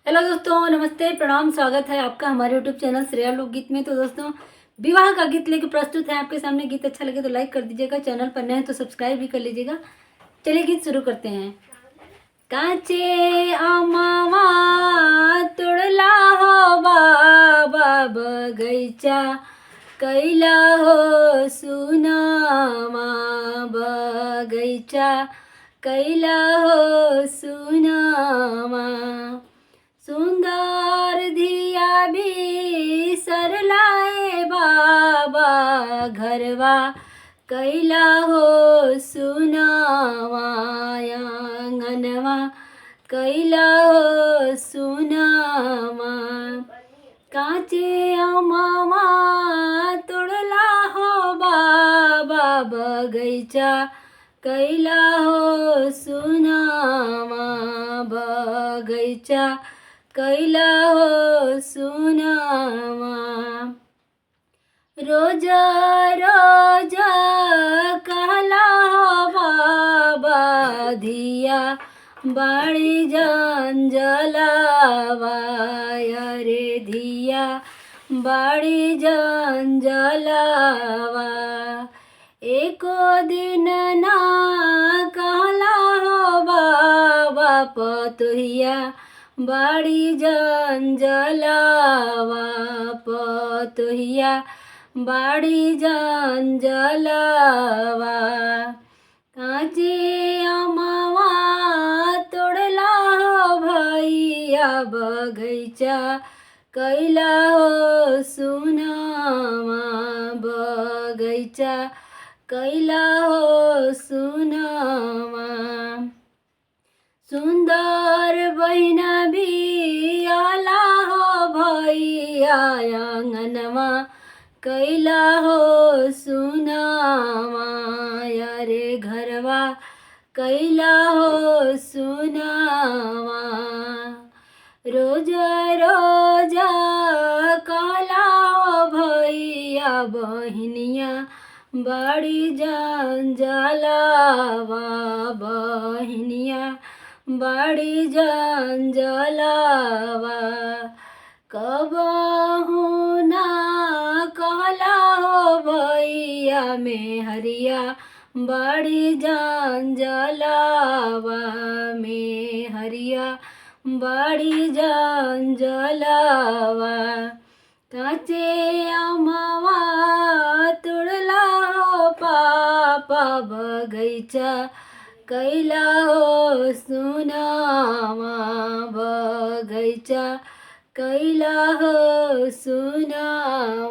Hello दोस्तों, नमस्ते, प्रणाम, स्वागत है आपका हमारे यूट्यूब चैनल श्रेया लोकगीत में। तो दोस्तों, विवाह का गीत लेके प्रस्तुत है आपके सामने। गीत अच्छा लगे तो लाइक कर दीजिएगा, चैनल पर नए हैं तो सब्सक्राइब भी कर लीजिएगा। चलिए गीत शुरू करते हैं। काचे अमावा तोड़ला हो बाबा बगैचा, कैला हो सुनामा बगैचा, कैला हो सुनामा। सुंदर धिया भी सरलाए बाबा घरवा, कैला हो सुनावा आंगनवा, कैला हो सुनावा। काचे अमावा तोड़ला हो बाबा बगैचा, कैला हो सुनावा बगैचा, कैला हो सुनावा। रोज रोज कहला हो बाबा धिया बाड़ी जंजलावा, अरे धिया बाड़ी जंजलावा। एको दिन ना कहला हो बाबा पतोहिया बाड़ी जंजलावा, पतोहिया बाड़ी जंजलावा। काचे अमावा तोड़ला हो भैया बगैचा, कैला हो सुनामा बगैचा, कैला हो सुनामा। सुंदर बहिना भी आला हो भैया आंगनवा, कैला हो सुनावा अरे घरवा, कैला हो सुनावा। रोज रोज कहला हो भैया बहिनिया बाड़ी जंजलावा, बहिनिया बाड़ी जंजलावा। कबहू ना कहला हो भैया में हरिया बाड़ी जंजलावा, में हरिया बाड़ी जंजलावा। काचे अमावा तोड़ला हो पापा बगैचा, कैला हो सुनावा बगैचा, कैला हो सुनावा।